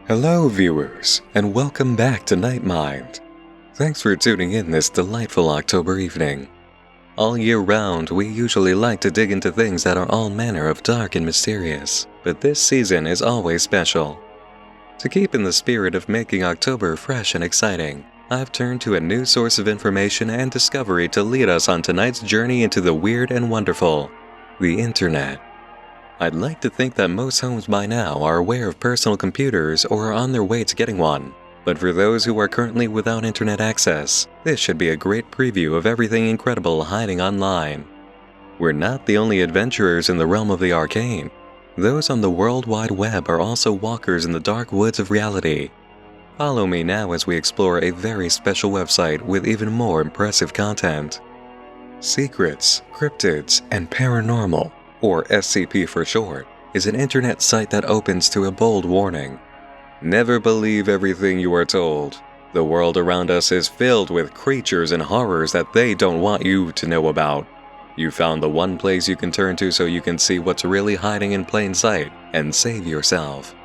Hello viewers, and welcome back to Night Mind. Thanks for tuning in this delightful October evening. All year round, we usually like to dig into things that are all manner of dark and mysterious, but this season is always special. To keep in the spirit of making October fresh and exciting, I've turned to a new source of information and discovery to lead us on tonight's journey into the weird and wonderful, the Internet. I'd like to think that most homes by now are aware of personal computers or are on their way to getting one, but for those who are currently without internet access, this should be a great preview of everything incredible hiding online. We're not the only adventurers in the realm of the arcane. Those on the World Wide Web are also walkers in the dark woods of reality. Follow me now as we explore a very special website with even more impressive content. Secrets, Cryptids, and Paranormal, or SCP for short, is an internet site that opens to a bold warning. Never believe everything you are told. The world around us is filled with creatures and horrors that they don't want you to know about. You found the one place you can turn to so you can see what's really hiding in plain sight and save yourself.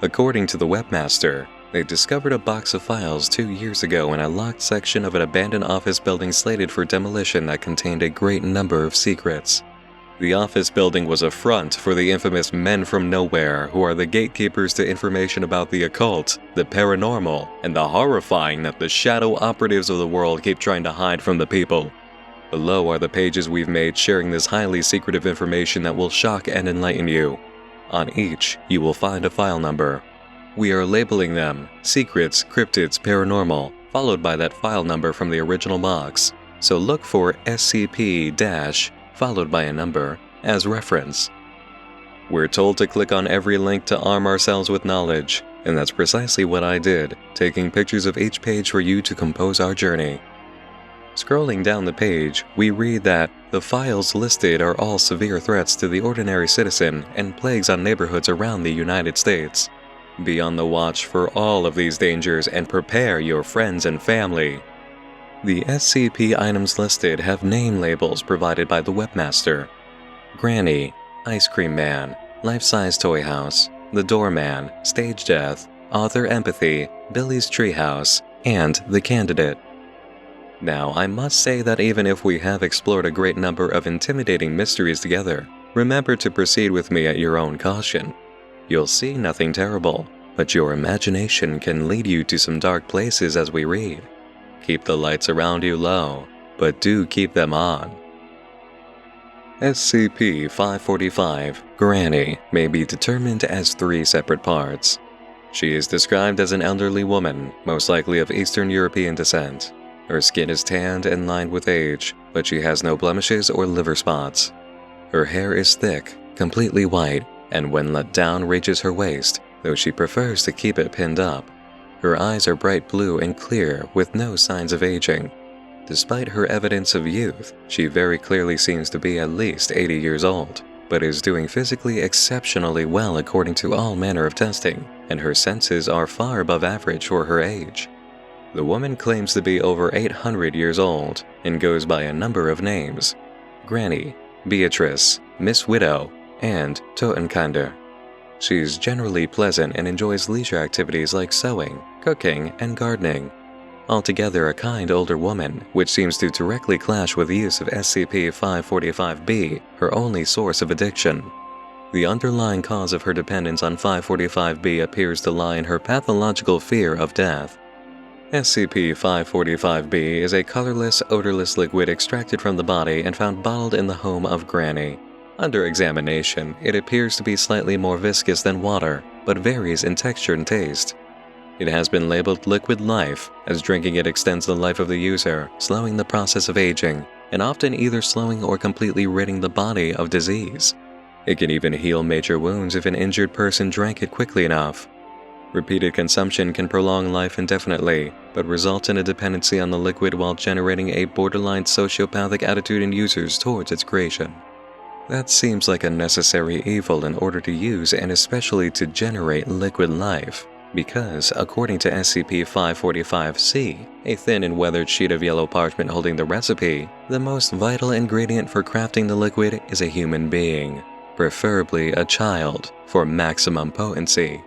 According to the webmaster, they discovered a box of files 2 years ago in a locked section of an abandoned office building slated for demolition that contained a great number of secrets. The office building was a front for the infamous men from nowhere who are the gatekeepers to information about the occult, the paranormal, and the horrifying that the shadow operatives of the world keep trying to hide from the people. Below are the pages we've made sharing this highly secretive information that will shock and enlighten you. On each, you will find a file number. We are labeling them Secrets, Cryptids, Paranormal, followed by that file number from the original box. So look for SCP- followed by a number, as reference. We're told to click on every link to arm ourselves with knowledge, and that's precisely what I did, taking pictures of each page for you to compose our journey. Scrolling down the page, we read that the files listed are all severe threats to the ordinary citizen and plagues on neighborhoods around the United States. Be on the watch for all of these dangers and prepare your friends and family. The SCP items listed have name labels provided by the webmaster. Granny, Ice Cream Man, Life-Size Toy House, The Doorman, Stage Death, Author Empathy, Billy's Treehouse, and The Candidate. Now, I must say that even if we have explored a great number of intimidating mysteries together, remember to proceed with me at your own caution. You'll see nothing terrible, but your imagination can lead you to some dark places as we read. Keep the lights around you low, but do keep them on. SCP-545, Granny, may be determined as 3 separate parts. She is described as an elderly woman, most likely of Eastern European descent. Her skin is tanned and lined with age, but she has no blemishes or liver spots. Her hair is thick, completely white, and when let down reaches her waist, though she prefers to keep it pinned up. Her eyes are bright blue and clear with no signs of aging. Despite her evidence of youth, she very clearly seems to be at least 80 years old, but is doing physically exceptionally well according to all manner of testing, and her senses are far above average for her age. The woman claims to be over 800 years old and goes by a number of names: Granny, Beatrice, Miss Widow, and Totenkinder. She's generally pleasant and enjoys leisure activities like sewing, cooking, and gardening. Altogether a kind older woman, which seems to directly clash with the use of SCP-545-B, her only source of addiction. The underlying cause of her dependence on 545-B appears to lie in her pathological fear of death. SCP-545-B is a colorless, odorless liquid extracted from the body and found bottled in the home of Granny. Under examination, it appears to be slightly more viscous than water, but varies in texture and taste. It has been labeled Liquid Life, as drinking it extends the life of the user, slowing the process of aging, and often either slowing or completely ridding the body of disease. It can even heal major wounds if an injured person drank it quickly enough. Repeated consumption can prolong life indefinitely, but results in a dependency on the liquid while generating a borderline sociopathic attitude in users towards its creation. That seems like a necessary evil in order to use and especially to generate liquid life, because, according to SCP-545-C, a thin and weathered sheet of yellow parchment holding the recipe, the most vital ingredient for crafting the liquid is a human being, preferably a child, for maximum potency.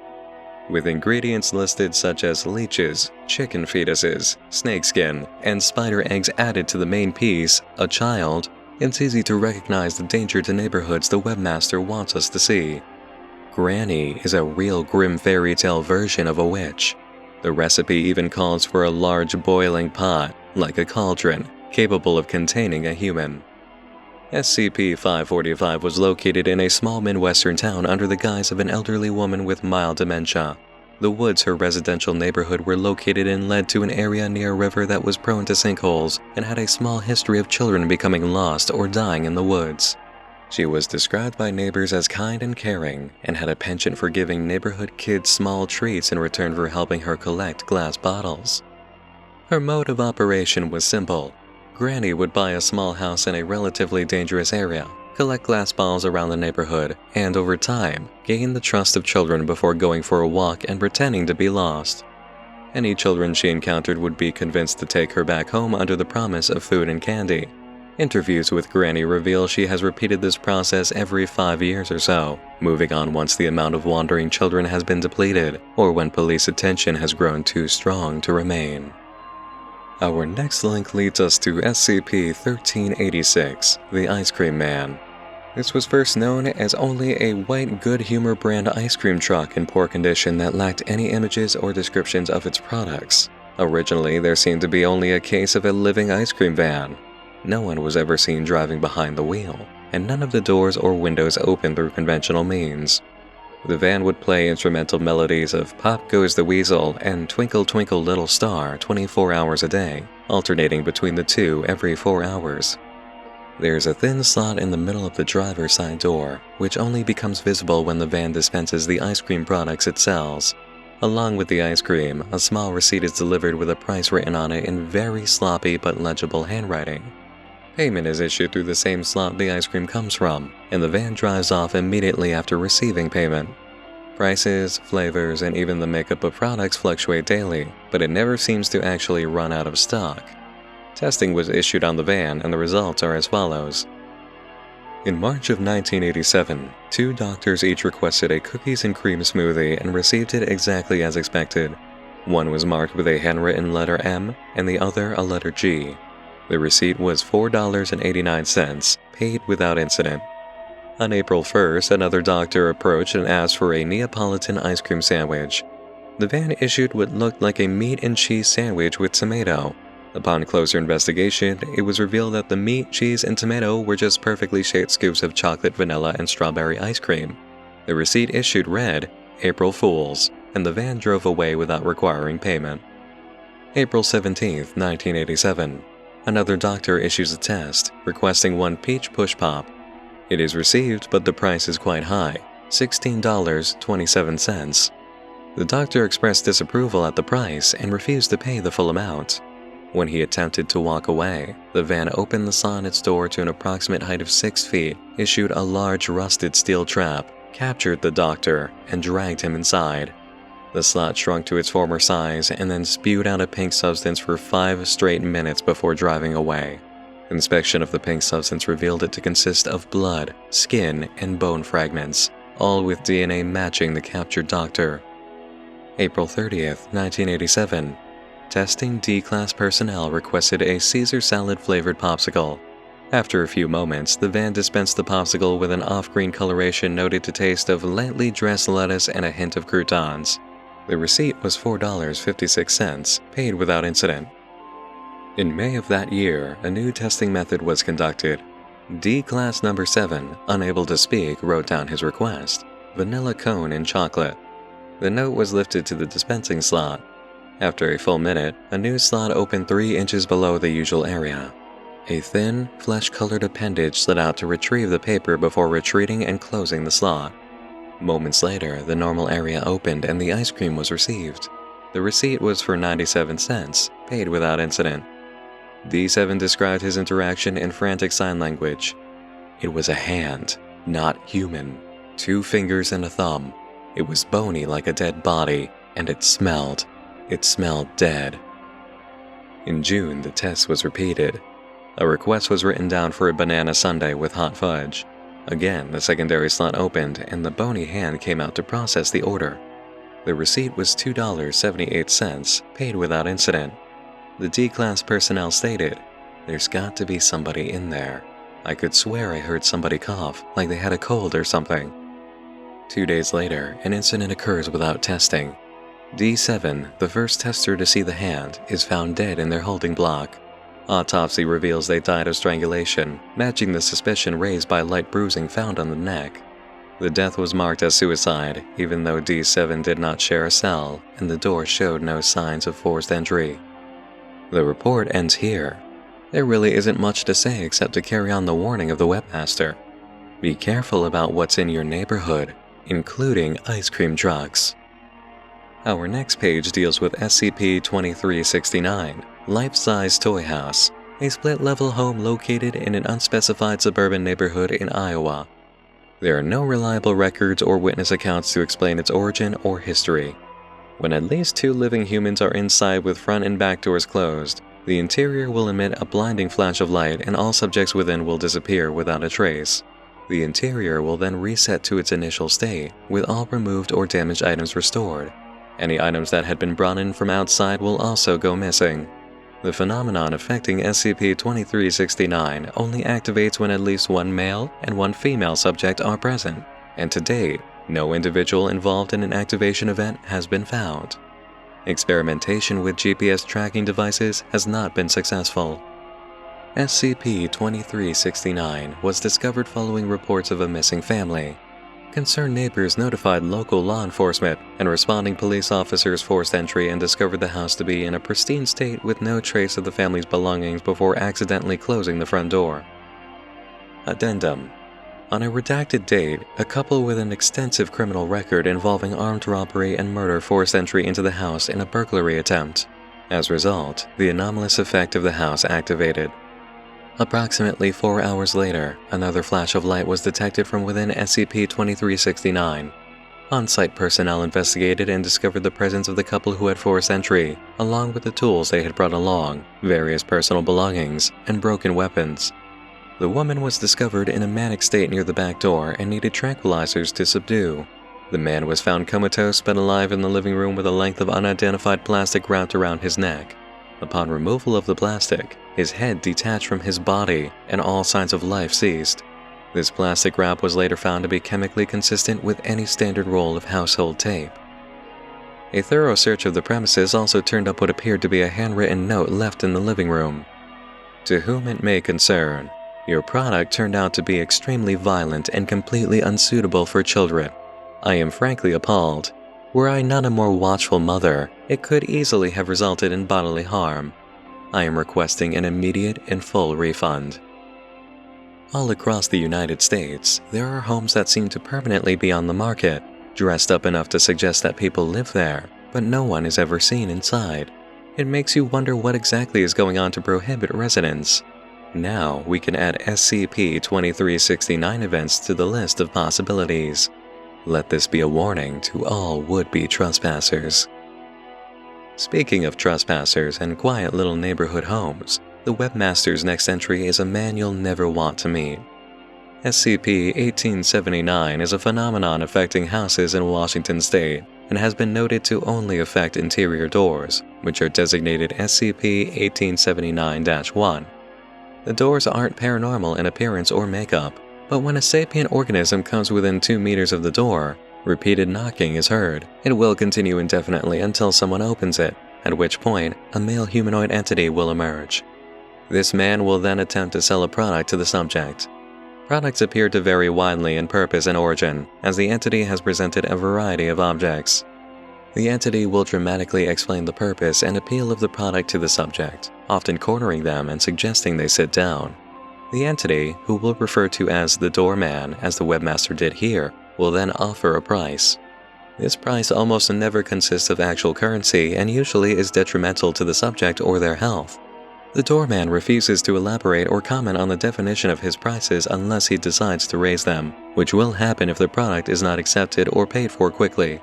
with ingredients listed such as leeches, chicken fetuses, snakeskin, and spider eggs added to the main piece, a child. It's easy to recognize the danger to neighborhoods the webmaster wants us to see. Granny is a real grim fairy tale version of a witch. The recipe even calls for a large boiling pot, like a cauldron, capable of containing a human. SCP-545 was located in a small Midwestern town under the guise of an elderly woman with mild dementia. The woods her residential neighborhood were located in led to an area near a river that was prone to sinkholes and had a small history of children becoming lost or dying in the woods. She was described by neighbors as kind and caring, and had a penchant for giving neighborhood kids small treats in return for helping her collect glass bottles. Her mode of operation was simple. Granny would buy a small house in a relatively dangerous area, collect glass bottles around the neighborhood, and over time, gain the trust of children before going for a walk and pretending to be lost. Any children she encountered would be convinced to take her back home under the promise of food and candy. Interviews with Granny reveal she has repeated this process every 5 years or so, moving on once the amount of wandering children has been depleted, or when police attention has grown too strong to remain. Our next link leads us to SCP-1386, the Ice Cream Man. This was first known as only a white Good Humor brand ice cream truck in poor condition that lacked any images or descriptions of its products. Originally, there seemed to be only a case of a living ice cream van. No one was ever seen driving behind the wheel, and none of the doors or windows opened through conventional means. The van would play instrumental melodies of Pop Goes the Weasel and Twinkle Twinkle Little Star 24 hours a day, alternating between the two every 4 hours. There's a thin slot in the middle of the driver's side door, which only becomes visible when the van dispenses the ice cream products it sells. Along with the ice cream, a small receipt is delivered with a price written on it in very sloppy but legible handwriting. Payment is issued through the same slot the ice cream comes from, and the van drives off immediately after receiving payment. Prices, flavors, and even the makeup of products fluctuate daily, but it never seems to actually run out of stock. Testing was issued on the van, and the results are as follows. In March of 1987, 2 doctors each requested a cookies and cream smoothie and received it exactly as expected. One was marked with a handwritten letter M, and the other a letter G. The receipt was $4.89, paid without incident. On April 1st, another doctor approached and asked for a Neapolitan ice cream sandwich. The van issued what looked like a meat and cheese sandwich with tomato. Upon closer investigation, it was revealed that the meat, cheese, and tomato were just perfectly shaped scoops of chocolate, vanilla, and strawberry ice cream. The receipt issued read, April Fools, and the van drove away without requiring payment. April 17, 1987. Another doctor issues a test, requesting 1 peach push pop. It is received, but the price is quite high, $16.27. The doctor expressed disapproval at the price and refused to pay the full amount. When he attempted to walk away, the van opened the slot on its door to an approximate height of 6 feet, issued a large rusted steel trap, captured the doctor, and dragged him inside. The slot shrunk to its former size and then spewed out a pink substance for 5 straight minutes before driving away. Inspection of the pink substance revealed it to consist of blood, skin, and bone fragments, all with DNA matching the captured doctor. April 30th, 1987. Testing D-Class personnel requested a Caesar salad-flavored popsicle. After a few moments, the van dispensed the popsicle with an off-green coloration noted to taste of lightly dressed lettuce and a hint of croutons. The receipt was $4.56, paid without incident. In May of that year, a new testing method was conducted. D-Class number 7, unable to speak, wrote down his request: vanilla cone and chocolate. The note was lifted to the dispensing slot. After a full minute, a new slot opened 3 inches below the usual area. A thin, flesh-colored appendage slid out to retrieve the paper before retreating and closing the slot. Moments later, the normal area opened and the ice cream was received. The receipt was for 97 cents, paid without incident. D7 described his interaction in frantic sign language. It was a hand, not human. 2 fingers and a thumb. It was bony like a dead body, and it smelled. It smelled dead. In June, the test was repeated. A request was written down for a banana sundae with hot fudge. Again, the secondary slot opened, and the bony hand came out to process the order. The receipt was $2.78, paid without incident. The D-Class personnel stated, "There's got to be somebody in there. I could swear I heard somebody cough, like they had a cold or something." 2 days later, an incident occurs without testing. D7, the first tester to see the hand, is found dead in their holding block. Autopsy reveals they died of strangulation, matching the suspicion raised by light bruising found on the neck. The death was marked as suicide, even though D7 did not share a cell, and the door showed no signs of forced entry. The report ends here. There really isn't much to say except to carry on the warning of the webmaster. Be careful about what's in your neighborhood, including ice cream trucks. Our next page deals with SCP-2369, Life-Size Toy House, a split-level home located in an unspecified suburban neighborhood in Iowa. There are no reliable records or witness accounts to explain its origin or history. When at least 2 living humans are inside with front and back doors closed, the interior will emit a blinding flash of light and all subjects within will disappear without a trace. The interior will then reset to its initial state, with all removed or damaged items restored. Any items that had been brought in from outside will also go missing. The phenomenon affecting SCP-2369 only activates when at least 1 male and 1 female subject are present, and to date, no individual involved in an activation event has been found. Experimentation with GPS tracking devices has not been successful. SCP-2369 was discovered following reports of a missing family. Concerned neighbors notified local law enforcement, and responding police officers forced entry and discovered the house to be in a pristine state with no trace of the family's belongings before accidentally closing the front door. Addendum. On a redacted date, a couple with an extensive criminal record involving armed robbery and murder forced entry into the house in a burglary attempt. As a result, the anomalous effect of the house activated. Approximately 4 hours later, another flash of light was detected from within SCP-2369. On-site personnel investigated and discovered the presence of the couple who had forced entry, along with the tools they had brought along, various personal belongings, and broken weapons. The woman was discovered in a manic state near the back door and needed tranquilizers to subdue. The man was found comatose but alive in the living room with a length of unidentified plastic wrapped around his neck. Upon removal of the plastic, his head detached from his body and all signs of life ceased. This plastic wrap was later found to be chemically consistent with any standard roll of household tape. A thorough search of the premises also turned up what appeared to be a handwritten note left in the living room. To whom it may concern, your product turned out to be extremely violent and completely unsuitable for children. I am frankly appalled. Were I not a more watchful mother, it could easily have resulted in bodily harm. I am requesting an immediate and full refund. All across the United States, there are homes that seem to permanently be on the market, dressed up enough to suggest that people live there, but no one is ever seen inside. It makes you wonder what exactly is going on to prohibit residents. Now we can add SCP-2369 events to the list of possibilities. Let this be a warning to all would-be trespassers. Speaking of trespassers and quiet little neighborhood homes, the webmaster's next entry is a man you'll never want to meet. SCP-1879 is a phenomenon affecting houses in Washington state and has been noted to only affect interior doors, which are designated SCP-1879-1. The doors aren't paranormal in appearance or makeup, but when a sapient organism comes within 2 meters of the door, repeated knocking is heard. It will continue indefinitely until someone opens it, at which point a male humanoid entity will emerge. This man will then attempt to sell a product to the subject. Products appear to vary widely in purpose and origin, as the entity has presented a variety of objects. The entity will dramatically explain the purpose and appeal of the product to the subject, often cornering them and suggesting they sit down. The entity, who we'll refer to as the doorman, as the webmaster did here, will then offer a price. This price almost never consists of actual currency and usually is detrimental to the subject or their health. The doorman refuses to elaborate or comment on the definition of his prices unless he decides to raise them, which will happen if the product is not accepted or paid for quickly.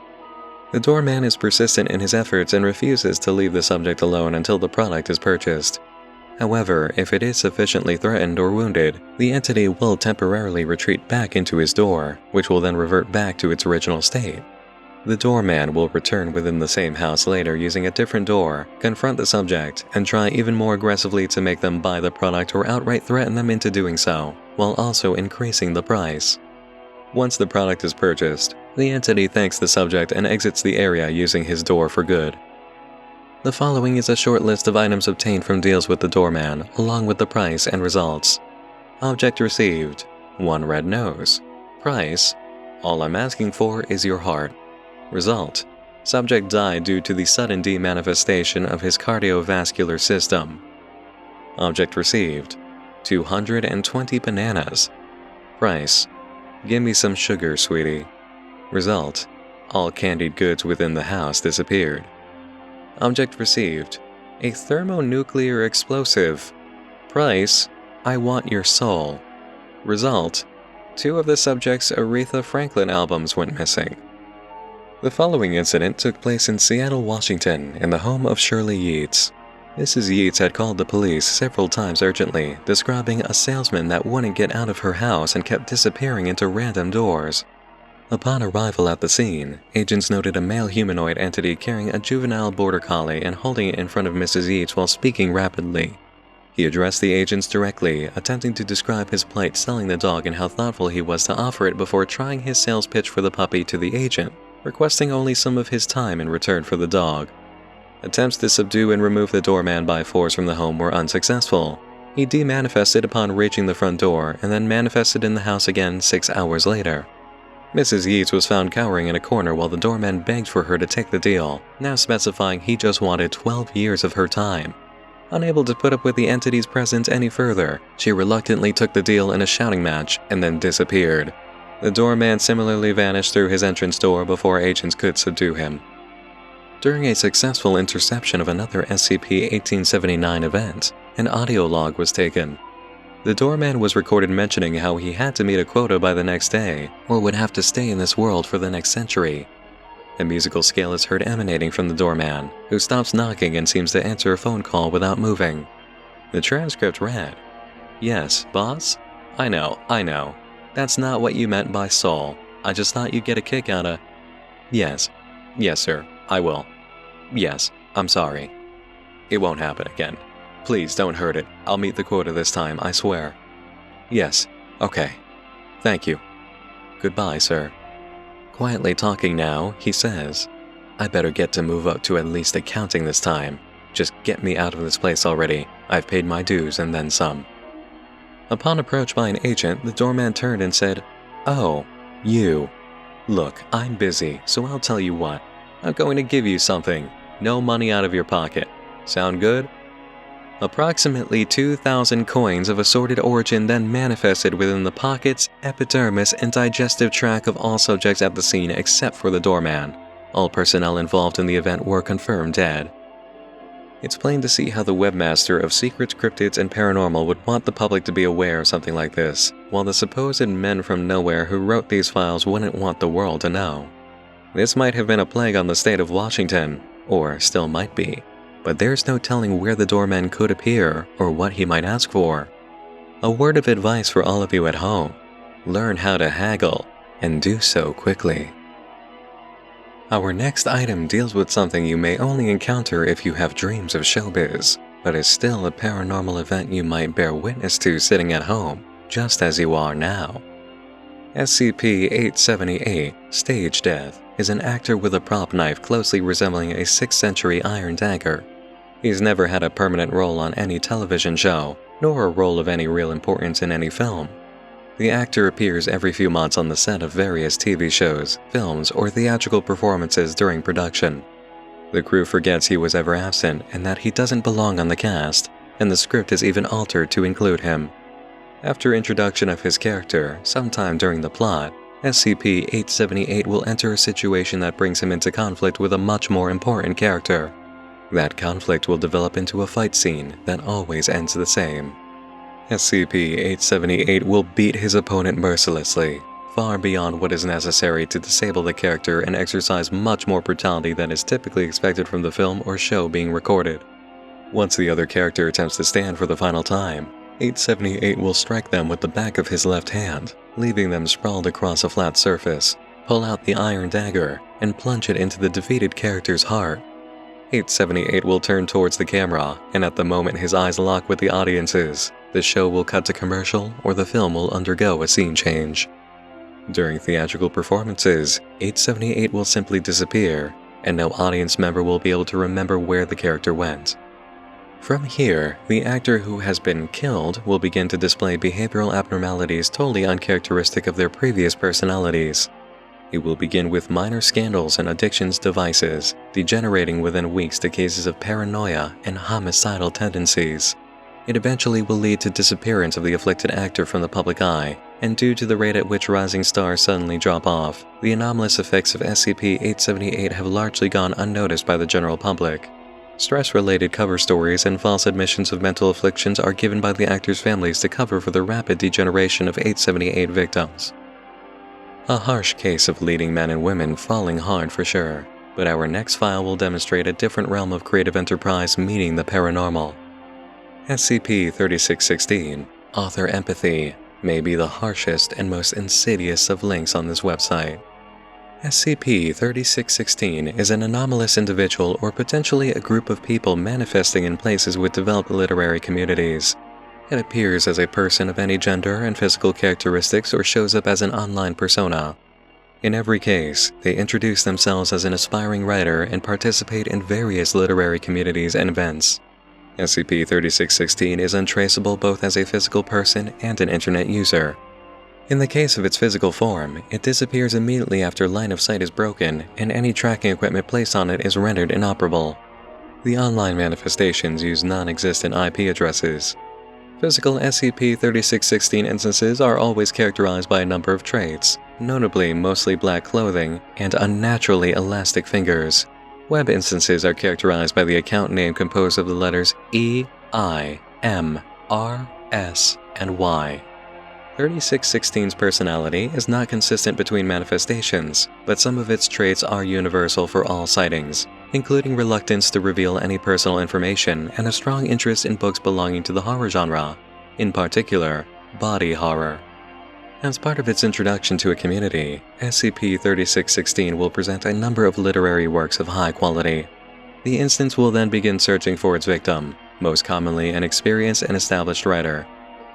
The doorman is persistent in his efforts and refuses to leave the subject alone until the product is purchased. However, if it is sufficiently threatened or wounded, the entity will temporarily retreat back into his door, which will then revert back to its original state. The doorman will return within the same house later using a different door, confront the subject, and try even more aggressively to make them buy the product or outright threaten them into doing so, while also increasing the price. Once the product is purchased, the entity thanks the subject and exits the area using his door for good. The following is a short list of items obtained from deals with the doorman, along with the price and results. Object received: 1 red nose. Price: all I'm asking for is your heart. Result: subject died due to the sudden demanifestation of his cardiovascular system. Object received: 220 bananas. Price: give me some sugar, sweetie. Result: all candied goods within the house disappeared. Object received: a thermonuclear explosive. Price: I want your soul. Result: 2 of the subject's Aretha Franklin albums went missing. The following incident took place in Seattle, Washington, in the home of Shirley Yeats. Mrs. Yeats had called the police several times urgently, describing a salesman that wouldn't get out of her house and kept disappearing into random doors. Upon arrival at the scene, agents noted a male humanoid entity carrying a juvenile border collie and holding it in front of Mrs. Yeats while speaking rapidly. He addressed the agents directly, attempting to describe his plight selling the dog and how thoughtful he was to offer it before trying his sales pitch for the puppy to the agent, requesting only some of his time in return for the dog. Attempts to subdue and remove the doorman by force from the home were unsuccessful. He demanifested upon reaching the front door and then manifested in the house again 6 hours later. Mrs. Yeats was found cowering in a corner while the doorman begged for her to take the deal, now specifying he just wanted 12 years of her time. Unable to put up with the entity's presence any further, she reluctantly took the deal in a shouting match and then disappeared. The doorman similarly vanished through his entrance door before agents could subdue him. During a successful interception of another SCP-1879 event, an audio log was taken. The doorman was recorded mentioning how he had to meet a quota by the next day, or would have to stay in this world for the next century. A musical scale is heard emanating from the doorman, who stops knocking and seems to answer a phone call without moving. The transcript read, "Yes, boss? I know. That's not what you meant by soul. I just thought you'd get a kick out of..." "Yes, sir, I will. Yes, I'm sorry. It won't happen again. Please don't hurt it. I'll meet the quota this time, I swear." "Yes, okay. Thank you. Goodbye, sir." Quietly talking now, he says, "I better get to move up to at least accounting this time. Just get me out of this place already. I've paid my dues and then some." Upon approach by an agent, the doorman turned and said, "Oh, you. Look, I'm busy, so I'll tell you what. I'm going to give you something. No money out of your pocket. Sound good?" Approximately 2,000 coins of assorted origin then manifested within the pockets, epidermis, and digestive tract of all subjects at the scene except for the doorman. All personnel involved in the event were confirmed dead. It's plain to see how the webmaster of secrets, cryptids, and paranormal would want the public to be aware of something like this, while the supposed men from nowhere who wrote these files wouldn't want the world to know. This might have been a plague on the state of Washington, or still might be, but there's no telling where the doorman could appear or what he might ask for. A word of advice for all of you at home: learn how to haggle, and do so quickly. Our next item deals with something you may only encounter if you have dreams of showbiz, but is still a paranormal event you might bear witness to sitting at home, just as you are now. SCP-878, Stage Death, is an actor with a prop knife closely resembling a 6th century iron dagger. He's never had a permanent role on any television show, nor a role of any real importance in any film. The actor appears every few months on the set of various TV shows, films, or theatrical performances during production. The crew forgets he was ever absent and that he doesn't belong on the cast, and the script is even altered to include him. After introduction of his character, sometime during the plot, SCP-878 will enter a situation that brings him into conflict with a much more important character. That conflict will develop into a fight scene that always ends the same. SCP-878 will beat his opponent mercilessly, far beyond what is necessary to disable the character and exercise much more brutality than is typically expected from the film or show being recorded. Once the other character attempts to stand for the final time, 878 will strike them with the back of his left hand, leaving them sprawled across a flat surface, pull out the iron dagger, and plunge it into the defeated character's heart. 878 will turn towards the camera, and at the moment his eyes lock with the audience's, the show will cut to commercial or the film will undergo a scene change. During theatrical performances, 878 will simply disappear, and no audience member will be able to remember where the character went. From here, the actor who has been killed will begin to display behavioral abnormalities totally uncharacteristic of their previous personalities. It will begin with minor scandals and addictions devices, degenerating within weeks to cases of paranoia and homicidal tendencies. It eventually will lead to disappearance of the afflicted actor from the public eye, and due to the rate at which rising stars suddenly drop off, the anomalous effects of SCP-878 have largely gone unnoticed by the general public. Stress-related cover stories and false admissions of mental afflictions are given by the actors' families to cover for the rapid degeneration of 878 victims. A harsh case of leading men and women falling hard for sure, but our next file will demonstrate a different realm of creative enterprise meeting the paranormal. SCP-3616, Author Empathy, may be the harshest and most insidious of links on this website. SCP-3616 is an anomalous individual or potentially a group of people manifesting in places with developed literary communities. It appears as a person of any gender and physical characteristics or shows up as an online persona. In every case, they introduce themselves as an aspiring writer and participate in various literary communities and events. SCP-3616 is untraceable both as a physical person and an internet user. In the case of its physical form, it disappears immediately after line of sight is broken and any tracking equipment placed on it is rendered inoperable. The online manifestations use non-existent IP addresses. Physical SCP-3616 instances are always characterized by a number of traits, notably mostly black clothing and unnaturally elastic fingers. Web instances are characterized by the account name composed of the letters E, I, M, R, S, and Y. 3616's personality is not consistent between manifestations, but some of its traits are universal for all sightings, including reluctance to reveal any personal information and a strong interest in books belonging to the horror genre, in particular, body horror. As part of its introduction to a community, SCP-3616 will present a number of literary works of high quality. The instance will then begin searching for its victim, most commonly an experienced and established writer.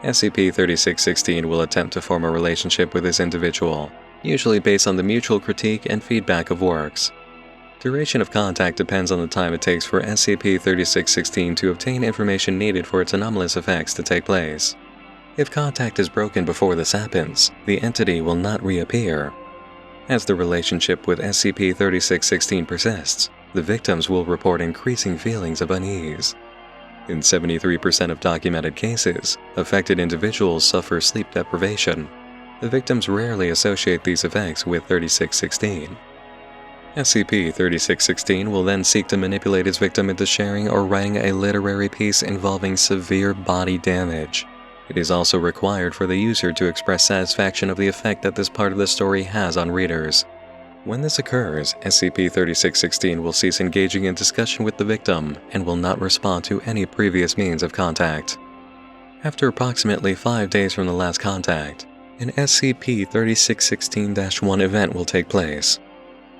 SCP-3616 will attempt to form a relationship with this individual, usually based on the mutual critique and feedback of works. Duration of contact depends on the time it takes for SCP-3616 to obtain information needed for its anomalous effects to take place. If contact is broken before this happens, the entity will not reappear. As the relationship with SCP-3616 persists, the victims will report increasing feelings of unease. In 73% of documented cases, affected individuals suffer sleep deprivation. The victims rarely associate these effects with 3616. SCP-3616 will then seek to manipulate its victim into sharing or writing a literary piece involving severe body damage. It is also required for the user to express satisfaction of the effect that this part of the story has on readers. When this occurs, SCP-3616 will cease engaging in discussion with the victim and will not respond to any previous means of contact. After approximately 5 days from the last contact, an SCP-3616-1 event will take place.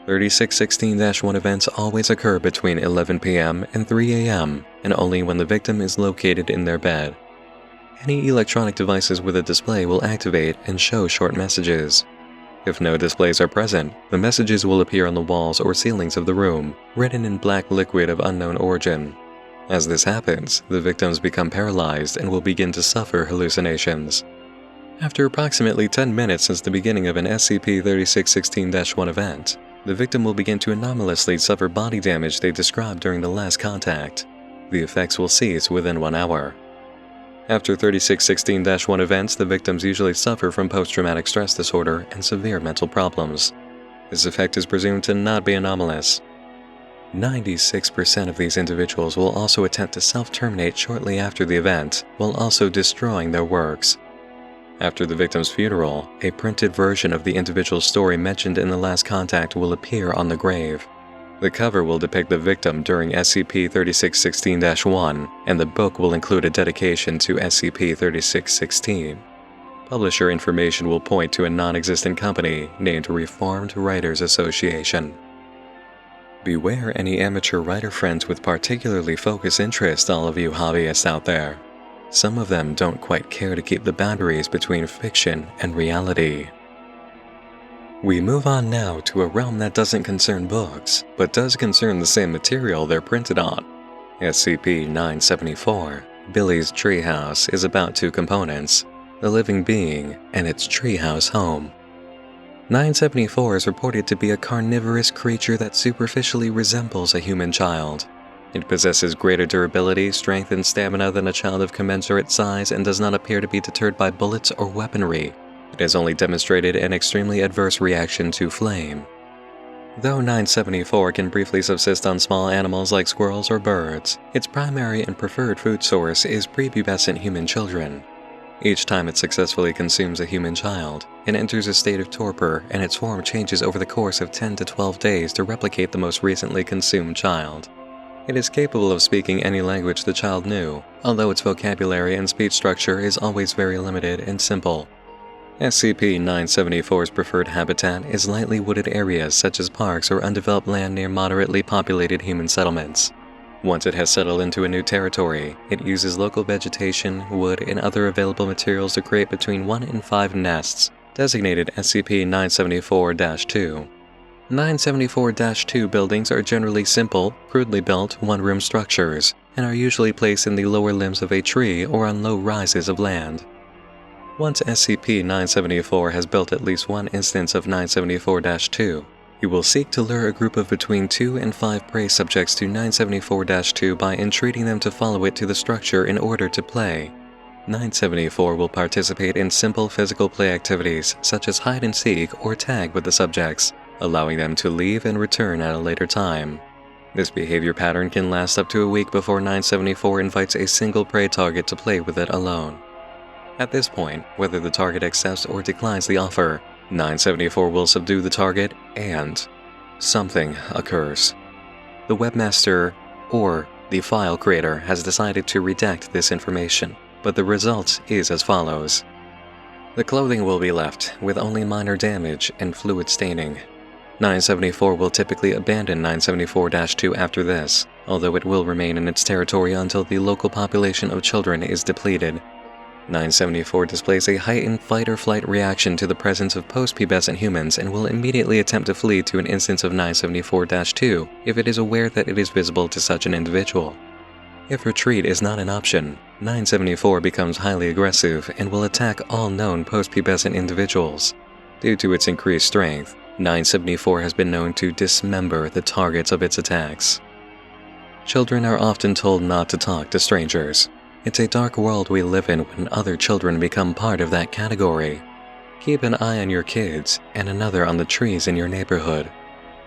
3616-1 events always occur between 11 p.m. and 3 a.m., and only when the victim is located in their bed. Any electronic devices with a display will activate and show short messages. If no displays are present, the messages will appear on the walls or ceilings of the room, written in black liquid of unknown origin. As this happens, the victims become paralyzed and will begin to suffer hallucinations. After approximately 10 minutes since the beginning of an SCP-3616-1 event, the victim will begin to anomalously suffer body damage they described during the last contact. The effects will cease within 1 hour. After 3616-1 events, the victims usually suffer from post-traumatic stress disorder and severe mental problems. This effect is presumed to not be anomalous. 96% of these individuals will also attempt to self-terminate shortly after the event, while also destroying their works. After the victim's funeral, a printed version of the individual's story mentioned in the last contact will appear on the grave. The cover will depict the victim during SCP-3616-1, and the book will include a dedication to SCP-3616. Publisher information will point to a non-existent company named Reformed Writers Association. Beware any amateur writer friends with particularly focused interests, all of you hobbyists out there. Some of them don't quite care to keep the boundaries between fiction and reality. We move on now to a realm that doesn't concern books, but does concern the same material they're printed on. SCP-974, Billy's Treehouse, is about two components, the living being and its treehouse home. 974 is reported to be a carnivorous creature that superficially resembles a human child. It possesses greater durability, strength, and stamina than a child of commensurate size and does not appear to be deterred by bullets or weaponry. It has only demonstrated an extremely adverse reaction to flame. Though 974 can briefly subsist on small animals like squirrels or birds, its primary and preferred food source is prepubescent human children. Each time it successfully consumes a human child, it enters a state of torpor and its form changes over the course of 10 to 12 days to replicate the most recently consumed child. It is capable of speaking any language the child knew, although its vocabulary and speech structure is always very limited and simple. SCP-974's preferred habitat is lightly wooded areas such as parks or undeveloped land near moderately populated human settlements. Once it has settled into a new territory, it uses local vegetation, wood, and other available materials to create between 1 and 5 nests, designated SCP-974-2. 974-2 buildings are generally simple, crudely built, one-room structures, and are usually placed in the lower limbs of a tree or on low rises of land. Once SCP-974 has built at least one instance of 974-2, it will seek to lure a group of between 2 and 5 prey subjects to 974-2 by entreating them to follow it to the structure in order to play. 974 will participate in simple physical play activities such as hide and seek or tag with the subjects, allowing them to leave and return at a later time. This behavior pattern can last up to a week before 974 invites a single prey target to play with it alone. At this point, whether the target accepts or declines the offer, 974 will subdue the target and something occurs. The webmaster or the file creator has decided to redact this information, but the result is as follows. The clothing will be left with only minor damage and fluid staining. 974 will typically abandon 974-2 after this, although it will remain in its territory until the local population of children is depleted. 974 displays a heightened fight-or-flight reaction to the presence of post-pubescent humans and will immediately attempt to flee to an instance of 974-2 if it is aware that it is visible to such an individual. If retreat is not an option, 974 becomes highly aggressive and will attack all known post-pubescent individuals. Due to its increased strength, 974 has been known to dismember the targets of its attacks. Children are often told not to talk to strangers. It's a dark world we live in when other children become part of that category. Keep an eye on your kids and another on the trees in your neighborhood.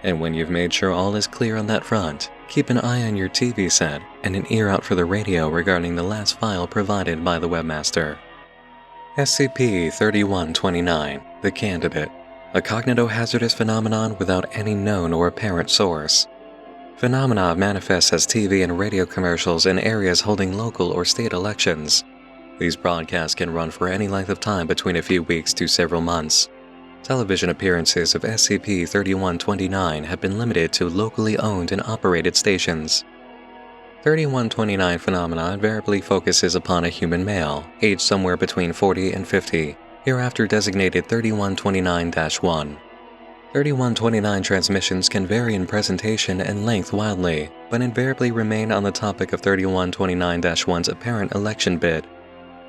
And when you've made sure all is clear on that front, keep an eye on your TV set and an ear out for the radio regarding the last file provided by the webmaster. SCP-3129, the Candidate, a cognitohazardous phenomenon without any known or apparent source. Phenomena manifests as TV and radio commercials in areas holding local or state elections. These broadcasts can run for any length of time between a few weeks to several months. Television appearances of SCP-3129 have been limited to locally owned and operated stations. 3129 phenomena invariably focuses upon a human male, aged somewhere between 40 and 50, hereafter designated 3129-1. 3129 transmissions can vary in presentation and length wildly, but invariably remain on the topic of 3129-1's apparent election bid.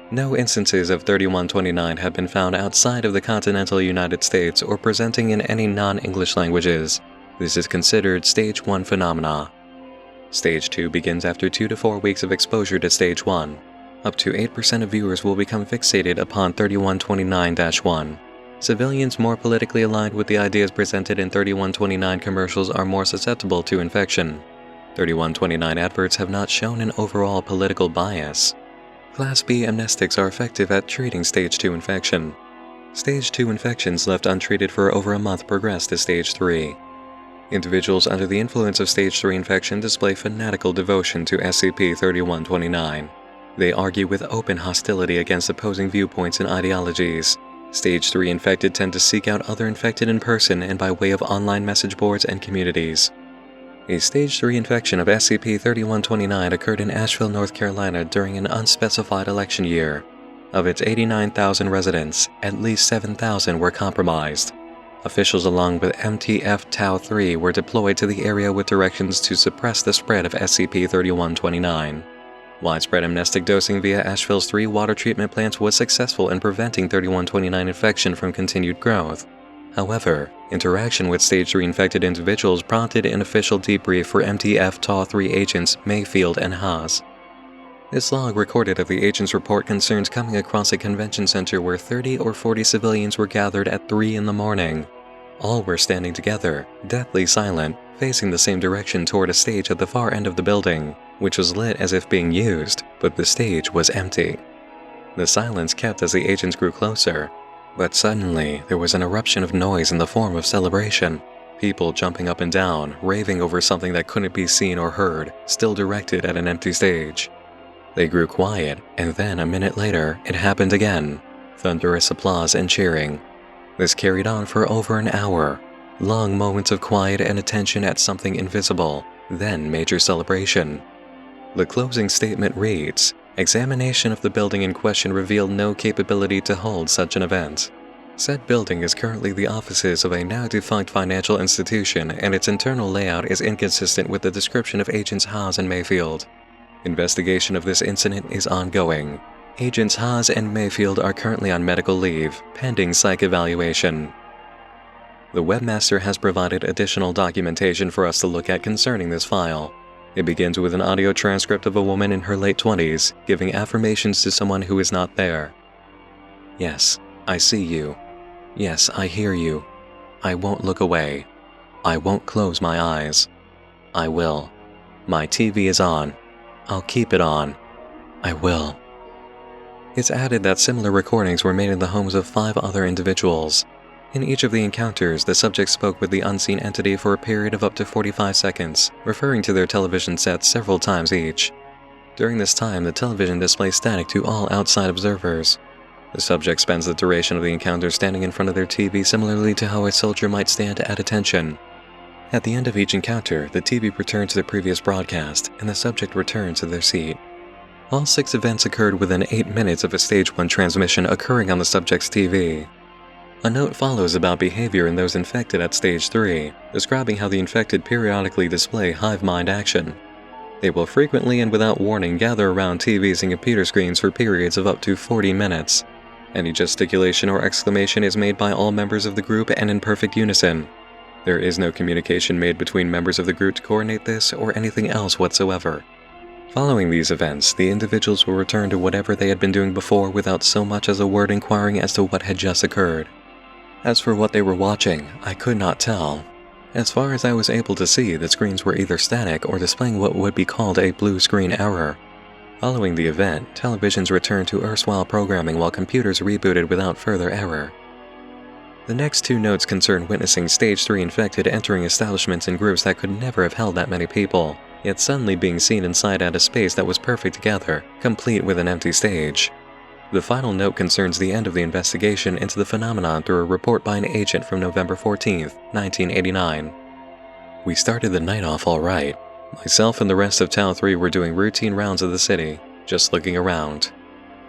No instances of 3129 have been found outside of the continental United States or presenting in any non-English languages. This is considered Stage 1 phenomena. Stage 2 begins after 2 to 4 weeks of exposure to Stage 1. Up to 8% of viewers will become fixated upon 3129-1. Civilians more politically aligned with the ideas presented in 3129 commercials are more susceptible to infection. 3129 adverts have not shown an overall political bias. Class B amnestics are effective at treating Stage 2 infection. Stage 2 infections left untreated for over a month progress to Stage 3. Individuals under the influence of Stage 3 infection display fanatical devotion to SCP-3129. They argue with open hostility against opposing viewpoints and ideologies. Stage 3 infected tend to seek out other infected in person and by way of online message boards and communities. A Stage 3 infection of SCP-3129 occurred in Asheville, North Carolina during an unspecified election year. Of its 89,000 residents, at least 7,000 were compromised. Officials along with MTF Tau-3 were deployed to the area with directions to suppress the spread of SCP-3129. Widespread amnestic dosing via Asheville's 3 water treatment plants was successful in preventing 3129 infection from continued growth. However, interaction with Stage 3 infected individuals prompted an official debrief for MTF Tau-3 agents Mayfield and Haas. This log recorded of the agent's report concerns coming across a convention center where 30 or 40 civilians were gathered at 3 in the morning. All were standing together, deathly silent, facing the same direction toward a stage at the far end of the building, which was lit as if being used, but the stage was empty. The silence kept as the agents grew closer, but suddenly there was an eruption of noise in the form of celebration. People jumping up and down, raving over something that couldn't be seen or heard, still directed at an empty stage. They grew quiet, and then a minute later, it happened again. Thunderous applause and cheering. This carried on for over an hour. Long moments of quiet and attention at something invisible, then major celebration. The closing statement reads, "Examination of the building in question revealed no capability to hold such an event. Said building is currently the offices of a now-defunct financial institution, and its internal layout is inconsistent with the description of Agents Haas and Mayfield. Investigation of this incident is ongoing. Agents Haas and Mayfield are currently on medical leave, pending psych evaluation." The webmaster has provided additional documentation for us to look at concerning this file. It begins with an audio transcript of a woman in her late 20s giving affirmations to someone who is not there. "Yes, I see you. Yes, I hear you. I won't look away. I won't close my eyes. I will. My TV is on. I'll keep it on. I will." It's added that similar recordings were made in the homes of 5 other individuals. In each of the encounters, the subject spoke with the unseen entity for a period of up to 45 seconds, referring to their television sets several times each. During this time, the television displays static to all outside observers. The subject spends the duration of the encounter standing in front of their TV similarly to how a soldier might stand at attention. At the end of each encounter, the TV returns to the previous broadcast, and the subject returns to their seat. All 6 events occurred within 8 minutes of a Stage 1 transmission occurring on the subject's TV. A note follows about behavior in those infected at Stage 3, describing how the infected periodically display hive mind action. They will frequently and without warning gather around TVs and computer screens for periods of up to 40 minutes. Any gesticulation or exclamation is made by all members of the group and in perfect unison. There is no communication made between members of the group to coordinate this or anything else whatsoever. Following these events, the individuals will return to whatever they had been doing before without so much as a word inquiring as to what had just occurred. As for what they were watching, I could not tell. As far as I was able to see, the screens were either static or displaying what would be called a blue screen error. Following the event, televisions returned to erstwhile programming while computers rebooted without further error. The next 2 notes concern witnessing Stage 3 infected entering establishments in groups that could never have held that many people, yet suddenly being seen inside at a space that was perfect together, complete with an empty stage. The final note concerns the end of the investigation into the phenomenon through a report by an agent from November 14, 1989. "We started the night off all right. Myself and the rest of Tau-3 were doing routine rounds of the city, just looking around.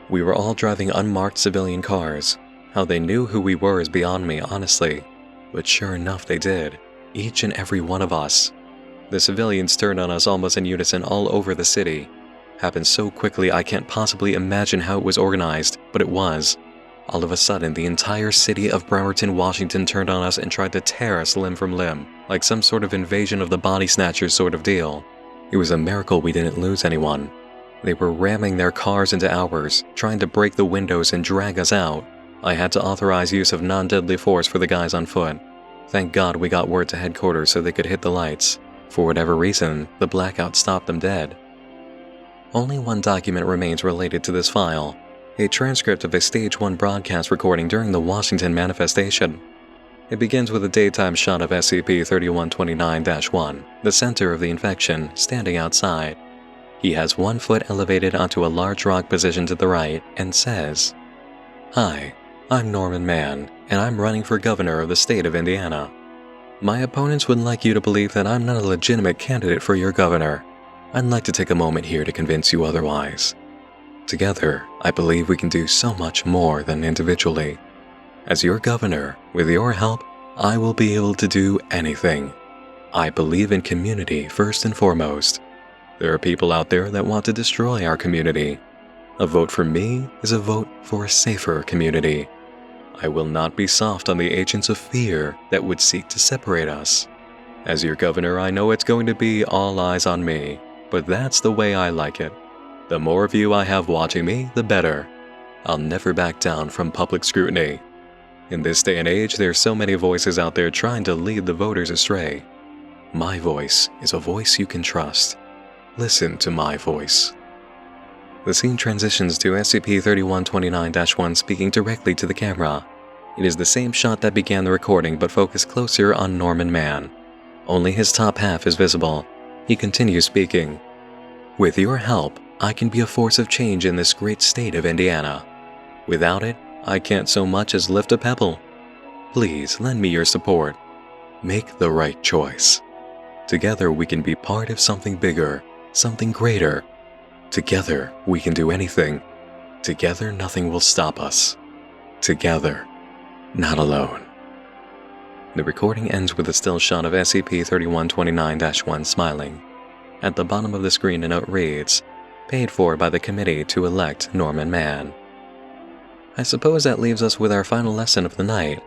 We were all driving unmarked civilian cars. How they knew who we were is beyond me, honestly. But sure enough they did. Each and every one of us. The civilians turned on us almost in unison all over the city. Happened so quickly I can't possibly imagine how it was organized, but it was. All of a sudden, the entire city of Bremerton, Washington turned on us and tried to tear us limb from limb, like some sort of invasion of the body snatchers sort of deal. It was a miracle we didn't lose anyone. They were ramming their cars into ours, trying to break the windows and drag us out. I had to authorize use of non-deadly force for the guys on foot. Thank God we got word to headquarters so they could hit the lights. For whatever reason, the blackout stopped them dead." Only one document remains related to this file, a transcript of a Stage 1 broadcast recording during the Washington manifestation. It begins with a daytime shot of SCP-3129-1, the center of the infection, standing outside. He has 1 foot elevated onto a large rock positioned to the right, and says, "Hi, I'm Norman Mann, and I'm running for governor of the state of Indiana." My opponents would like you to believe that I'm not a legitimate candidate for your governor. I'd like to take a moment here to convince you otherwise. Together, I believe we can do so much more than individually. As your governor, with your help, I will be able to do anything. I believe in community first and foremost. There are people out there that want to destroy our community. A vote for me is a vote for a safer community. I will not be soft on the agents of fear that would seek to separate us. As your governor, I know it's going to be all eyes on me, but that's the way I like it. The more of you I have watching me, the better. I'll never back down from public scrutiny. In this day and age, there's so many voices out there trying to lead the voters astray. My voice is a voice you can trust. Listen to my voice. The scene transitions to SCP-3129-1 speaking directly to the camera. It is the same shot that began the recording but focused closer on Norman Mann. Only his top half is visible. He continues speaking. With your help, I can be a force of change in this great state of Indiana. Without it, I can't so much as lift a pebble. Please lend me your support. Make the right choice. Together we can be part of something bigger, something greater. Together we can do anything. Together nothing will stop us. Together, not alone. The recording ends with a still shot of SCP-3129-1 smiling. At the bottom of the screen a note reads, "Paid for by the committee to elect Norman Mann." I suppose that leaves us with our final lesson of the night.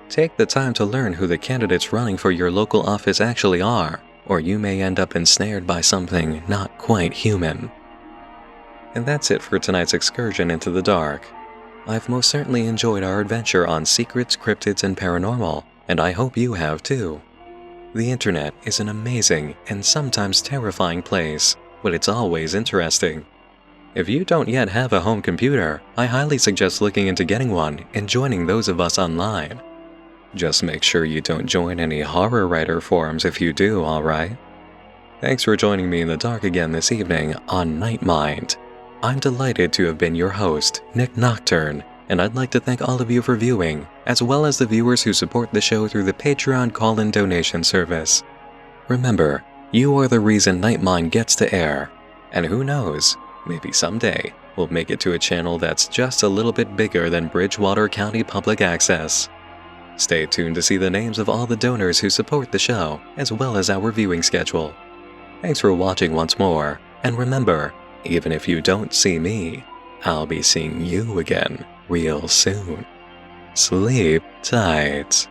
Take the time to learn who the candidates running for your local office actually are, or you may end up ensnared by something not quite human. And that's it for tonight's excursion into the dark. I've most certainly enjoyed our adventure on secrets, cryptids, and paranormal, and I hope you have too. The internet is an amazing and sometimes terrifying place, but it's always interesting. If you don't yet have a home computer, I highly suggest looking into getting one and joining those of us online. Just make sure you don't join any horror writer forums if you do, alright? Thanks for joining me in the dark again this evening on Night Mind. I'm delighted to have been your host, Nick Nocturne, and I'd like to thank all of you for viewing, as well as the viewers who support the show through the Patreon call-in donation service. Remember, you are the reason Night Mind gets to air, and who knows, maybe someday we'll make it to a channel that's just a little bit bigger than Bridgewater County Public Access. Stay tuned to see the names of all the donors who support the show, as well as our viewing schedule. Thanks for watching once more, and remember, even if you don't see me, I'll be seeing you again real soon. Sleep tight.